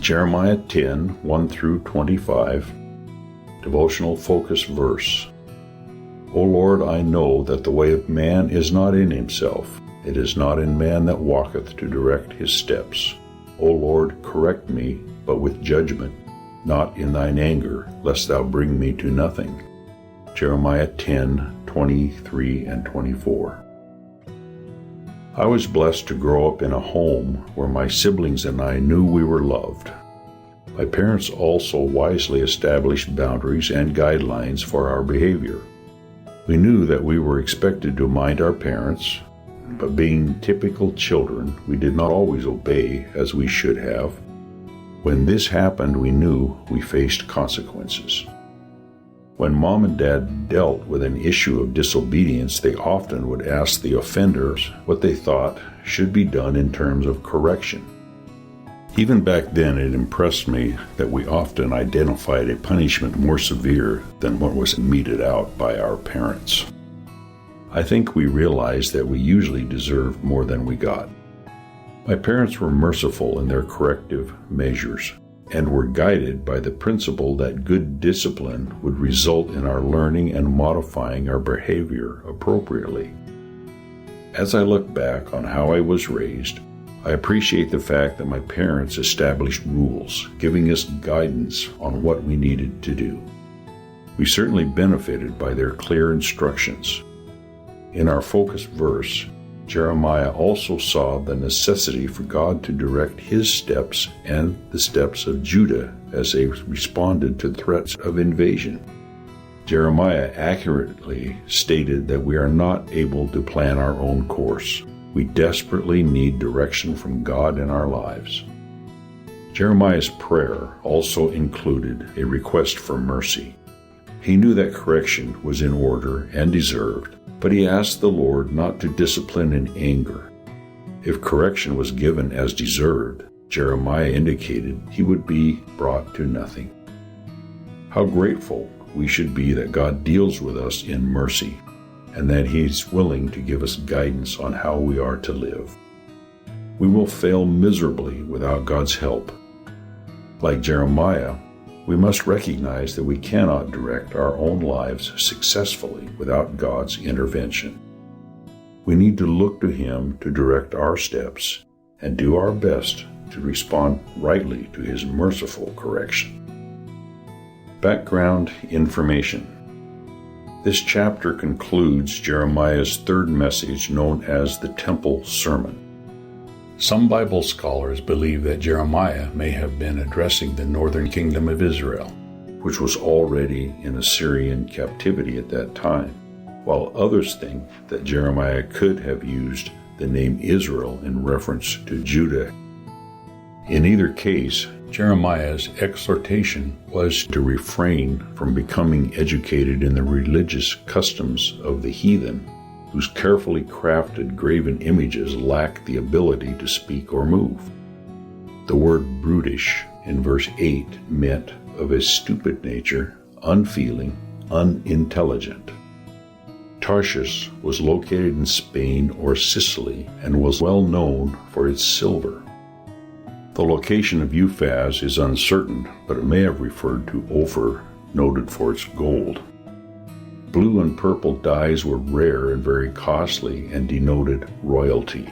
Jeremiah 10, 1 through 25, Devotional Focus Verse. O Lord, I know that the way of man is not in himself. It is not in man that walketh to direct his steps. O Lord, correct me, but with judgment, not in thine anger, lest thou bring me to nothing. Jeremiah 10, 23 and 24. I was blessed to grow up in a home where my siblings and I knew we were loved. My parents also wisely established boundaries and guidelines for our behavior. We knew that we were expected to mind our parents, but being typical children, we did not always obey as we should have. When this happened, we knew we faced consequences. When Mom and Dad dealt with an issue of disobedience, they often would ask the offenders what they thought should be done in terms of correction. Even back then, it impressed me that we often identified a punishment more severe than what was meted out by our parents. I think we realized that we usually deserved more than we got. My parents were merciful in their corrective measures and were guided by the principle that good discipline would result in our learning and modifying our behavior appropriately. As I look back on how I was raised, I appreciate the fact that my parents established rules, giving us guidance on what we needed to do. We certainly benefited by their clear instructions. In our focus verse, Jeremiah also saw the necessity for God to direct his steps and the steps of Judah as they responded to threats of invasion. Jeremiah accurately stated that we are not able to plan our own course. We desperately need direction from God in our lives. Jeremiah's prayer also included a request for mercy. He knew that correction was in order and deserved, but he asked the Lord not to discipline in anger. If correction was given as deserved, Jeremiah indicated he would be brought to nothing. How grateful we should be that God deals with us in mercy, and that he is willing to give us guidance on how we are to live. We will fail miserably without God's help. Like Jeremiah, we must recognize that we cannot direct our own lives successfully without God's intervention. We need to look to him to direct our steps and do our best to respond rightly to his merciful correction. Background information. This chapter concludes Jeremiah's third message known as the Temple Sermon. Some Bible scholars believe that Jeremiah may have been addressing the northern kingdom of Israel, which was already in Assyrian captivity at that time, while others think that Jeremiah could have used the name Israel in reference to Judah. In either case, Jeremiah's exhortation was to refrain from becoming educated in the religious customs of the heathen, whose carefully crafted graven images lack the ability to speak or move. The word brutish in verse 8 meant of a stupid nature, unfeeling, unintelligent. Tarshish was located in Spain or Sicily and was well known for its silver. The location of Euphaz is uncertain, but it may have referred to Ophir, noted for its gold. Blue and purple dyes were rare and very costly and denoted royalty.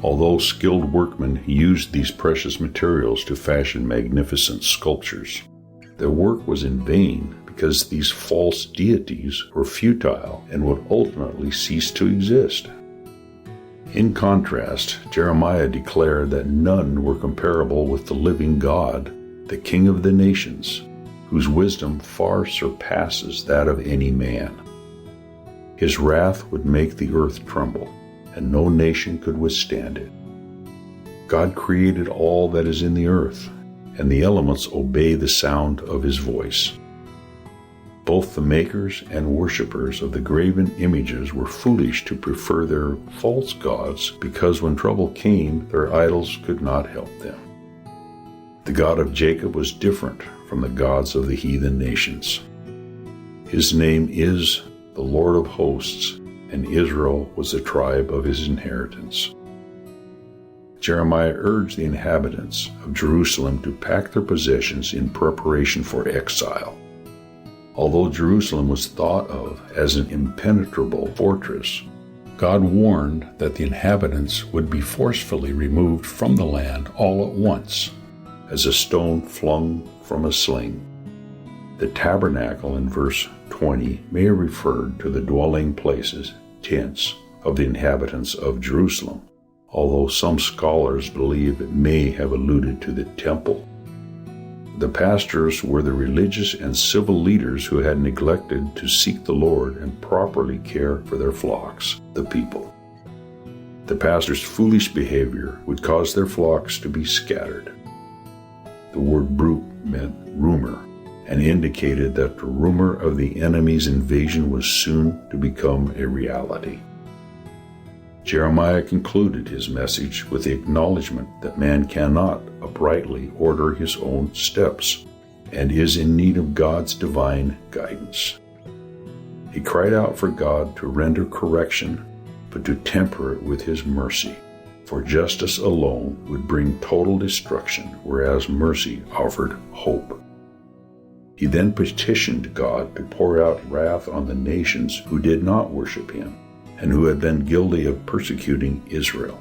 Although skilled workmen used these precious materials to fashion magnificent sculptures, their work was in vain because these false deities were futile and would ultimately cease to exist. In contrast, Jeremiah declared that none were comparable with the living God, the King of the nations, whose wisdom far surpasses that of any man. His wrath would make the earth tremble, and no nation could withstand it. God created all that is in the earth, and the elements obey the sound of his voice. Both the makers and worshippers of the graven images were foolish to prefer their false gods because when trouble came, their idols could not help them. The God of Jacob was different from the gods of the heathen nations. His name is the Lord of hosts, and Israel was the tribe of his inheritance. Jeremiah urged the inhabitants of Jerusalem to pack their possessions in preparation for exile. Although Jerusalem was thought of as an impenetrable fortress, God warned that the inhabitants would be forcefully removed from the land all at once, as a stone flung from a sling. The tabernacle in verse 20 may have referred to the dwelling places, tents, of the inhabitants of Jerusalem, although some scholars believe it may have alluded to the temple. The pastors were the religious and civil leaders who had neglected to seek the Lord and properly care for their flocks, the people. The pastors' foolish behavior would cause their flocks to be scattered. The word brute meant rumor and indicated that the rumor of the enemy's invasion was soon to become a reality. Jeremiah concluded his message with the acknowledgement that man cannot uprightly order his own steps and is in need of God's divine guidance. He cried out for God to render correction, but to temper it with his mercy, for justice alone would bring total destruction, whereas mercy offered hope. He then petitioned God to pour out wrath on the nations who did not worship him and who had been guilty of persecuting Israel.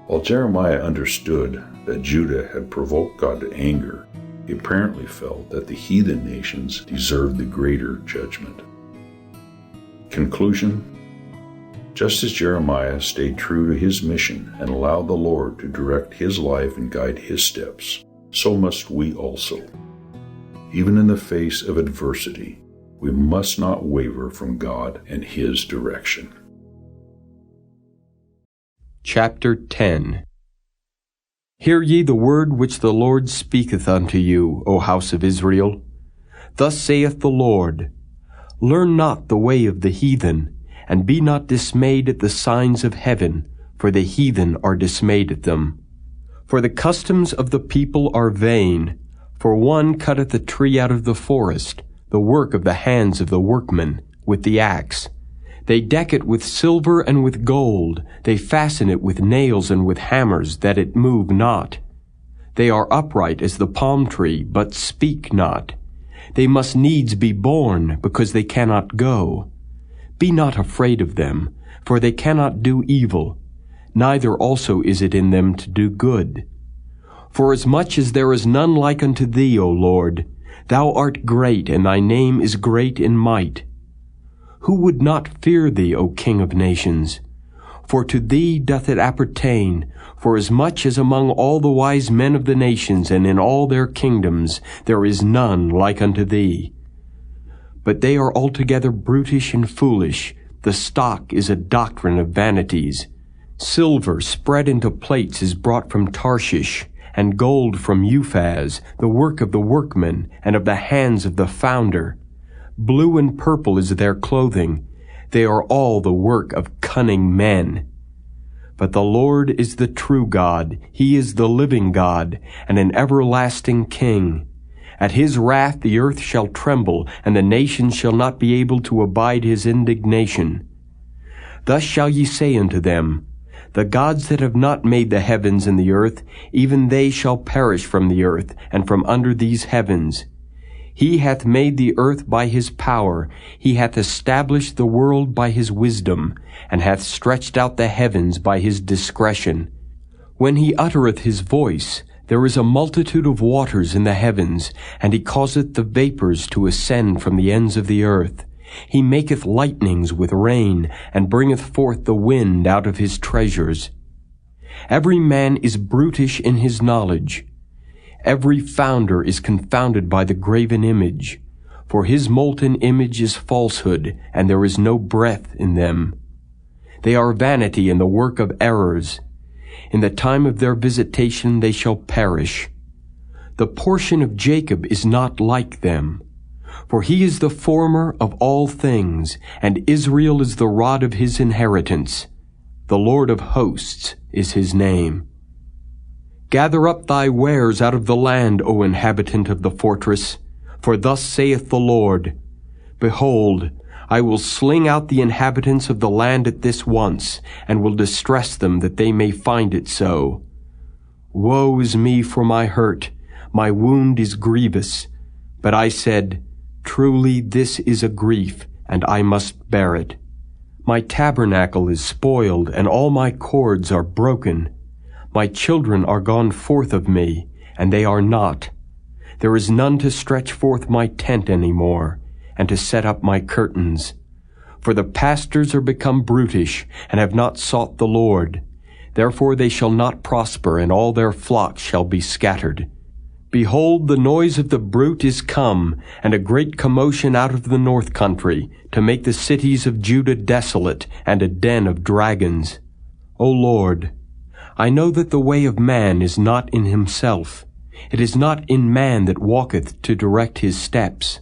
While Jeremiah understood that Judah had provoked God to anger, he apparently felt that the heathen nations deserved the greater judgment. Conclusion: just as Jeremiah stayed true to his mission and allowed the Lord to direct his life and guide his steps, so must we also. Even in the face of adversity, we must not waver from God and his direction. Chapter 10. Hear ye the word which the Lord speaketh unto you, O house of Israel. Thus saith the Lord, Learn not the way of the heathen, and be not dismayed at the signs of heaven, for the heathen are dismayed at them. For the customs of the people are vain, for one cutteth a tree out of the forest, the work of the hands of the workman, with the axe. They deck it with silver and with gold, they fasten it with nails and with hammers, that it move not. They are upright as the palm tree, but speak not. They must needs be born, because they cannot go. Be not afraid of them, for they cannot do evil, neither also is it in them to do good. Forasmuch as there is none like unto thee, O Lord, thou art great, and thy name is great in might. Who would not fear thee, O King of nations? For to thee doth it appertain, forasmuch as among all the wise men of the nations and in all their kingdoms there is none like unto thee. But they are altogether brutish and foolish. The stock is a doctrine of vanities. Silver spread into plates is brought from Tarshish, and gold from Uphaz, the work of the workman, and of the hands of the founder. Blue and purple is their clothing. They are all the work of cunning men. But the Lord is the true God. He is the living God, and an everlasting King. At his wrath the earth shall tremble, and the nations shall not be able to abide his indignation. Thus shall ye say unto them, The gods that have not made the heavens and the earth, even they shall perish from the earth, and from under these heavens. He hath made the earth by his power, he hath established the world by his wisdom, and hath stretched out the heavens by his discretion. When he uttereth his voice, there is a multitude of waters in the heavens, and he causeth the vapors to ascend from the ends of the earth. He maketh lightnings with rain, and bringeth forth the wind out of his treasures. Every man is brutish in his knowledge. Every founder is confounded by the graven image. For his molten image is falsehood, and there is no breath in them. They are vanity and the work of errors. In the time of their visitation they shall perish. The portion of Jacob is not like them. For he is the former of all things, and Israel is the rod of his inheritance. The Lord of hosts is his name. Gather up thy wares out of the land, O inhabitant of the fortress. For thus saith the Lord, Behold, I will sling out the inhabitants of the land at this once, and will distress them that they may find it so. Woe is me for my hurt, my wound is grievous. But I said, Truly this is a grief, and I must bear it. My tabernacle is spoiled, and all my cords are broken. My children are gone forth of me, and they are not. There is none to stretch forth my tent any more, and to set up my curtains. For the pastors are become brutish, and have not sought the Lord. Therefore they shall not prosper, and all their flocks shall be scattered. Behold, the noise of the brute is come, and a great commotion out of the north country, to make the cities of Judah desolate, and a den of dragons. O Lord, I know that the way of man is not in himself. It is not in man that walketh to direct his steps.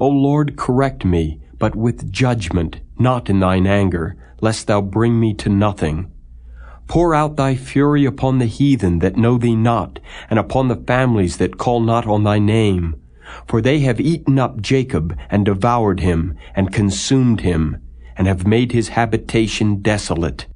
O Lord, correct me, but with judgment, not in thine anger, lest thou bring me to nothing. Pour out thy fury upon the heathen that know thee not, and upon the families that call not on thy name. For they have eaten up Jacob, and devoured him, and consumed him, and have made his habitation desolate.